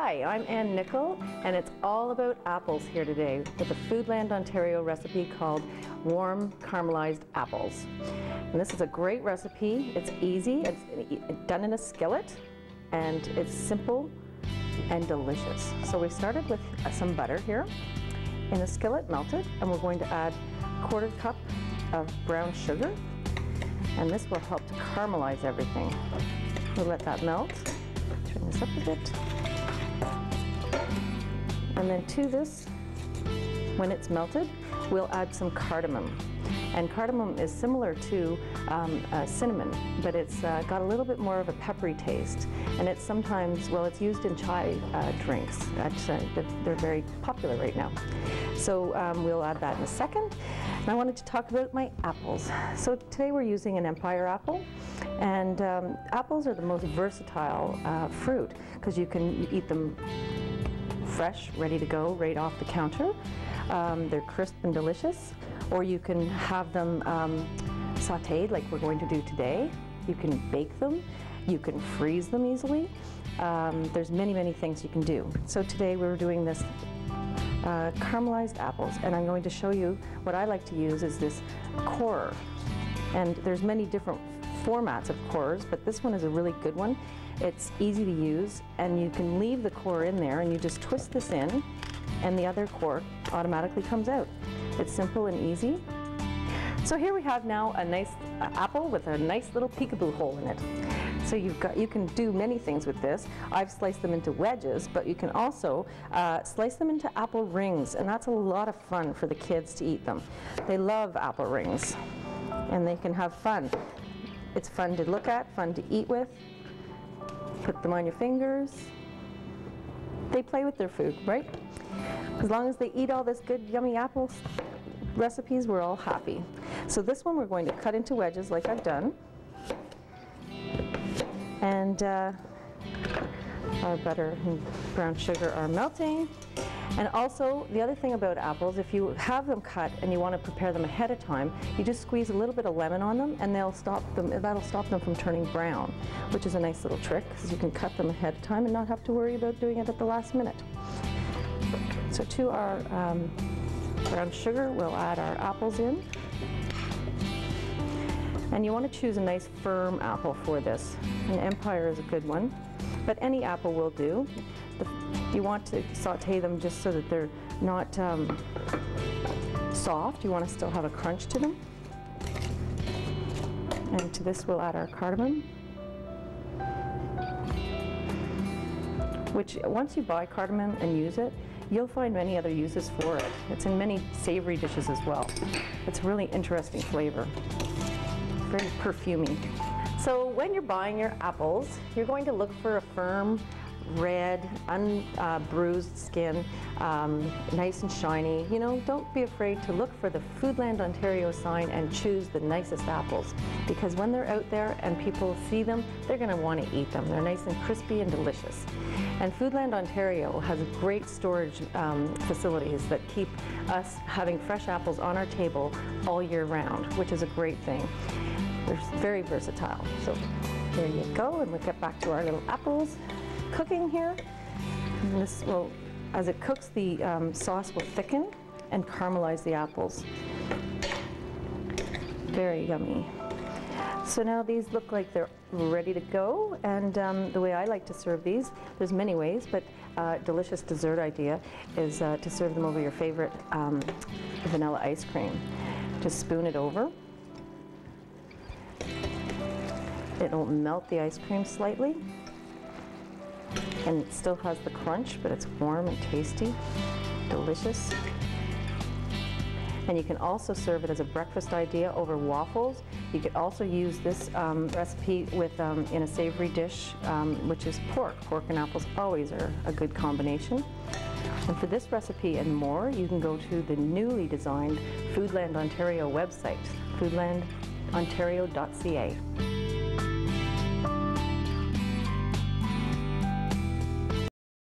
Hi, I'm Ann Nicol, and it's all about apples here today with a Foodland Ontario recipe called warm caramelized apples. And this is a great recipe. It's easy, it's done in a skillet, and it's simple and delicious. So we started with some butter here in a skillet, melted, and we're going to add a 1/4 cup of brown sugar, and this will help to caramelize everything. We'll let that melt. Turn this up a bit. And then to this, when it's melted, we'll add some cardamom. And cardamom is similar to cinnamon, but it's got a little bit more of a peppery taste. And it's sometimes, well, it's used in chai drinks. They're very popular right now. So we'll add that in a second. And I wanted to talk about my apples. So today we're using an Empire apple. And apples are the most versatile fruit because you can eat them fresh, ready to go, right off the counter. They're crisp and delicious. Or you can have them sautéed like we're going to do today. You can bake them. You can freeze them easily. There's many, many things you can do. So today we're doing this caramelized apples, and I'm going to show you what I like to use is this corer. And there's many different formats of corers, but this one is a really good one. It's easy to use, and you can leave the core in there and you just twist this in and the other core automatically comes out. It's simple and easy. So here we have now a nice apple with a nice little peekaboo hole in it. So you can do many things with this. I've sliced them into wedges, but you can also slice them into apple rings, and that's a lot of fun for the kids to eat them. They love apple rings, and they can have fun. It's fun to look at, fun to eat with. Put them on your fingers. They play with their food, right? As long as they eat all this good, yummy apple recipes, we're all happy. So this one we're going to cut into wedges like I've done. And our butter and brown sugar are melting. And also, the other thing about apples, if you have them cut and you want to prepare them ahead of time, you just squeeze a little bit of lemon on them, and that'll stop them from turning brown, which is a nice little trick, because you can cut them ahead of time and not have to worry about doing it at the last minute. So to our brown sugar, we'll add our apples in. And you want to choose a nice firm apple for this. An Empire is a good one, but any apple will do. You want to saute them just so that they're not soft. You want to still have a crunch to them. And to this we'll add our cardamom, which once you buy cardamom and use it, you'll find many other uses for it. It's in many savory dishes as well. It's a really interesting flavor. Very perfumey. So when you're buying your apples, you're going to look for a firm, red, unbruised skin, nice and shiny. You know, don't be afraid to look for the Foodland Ontario sign and choose the nicest apples, because when they're out there and people see them, they're going to want to eat them. They're nice and crispy and delicious. And Foodland Ontario has great storage facilities that keep us having fresh apples on our table all year round, which is a great thing. They're very versatile. So there you go, and we'll get back to our little apples cooking here. And this will, as it cooks, the sauce will thicken and caramelize the apples. Very yummy. So now these look like they're ready to go, and the way I like to serve these, there's many ways, but a delicious dessert idea is to serve them over your favorite vanilla ice cream. Just spoon it over. It'll melt the ice cream slightly, and it still has the crunch, but it's warm and tasty, delicious. And you can also serve it as a breakfast idea over waffles. You could also use this recipe with in a savory dish, which is pork. Pork and apples always are a good combination. And for this recipe and more, you can go to the newly designed Foodland Ontario website, foodlandontario.ca.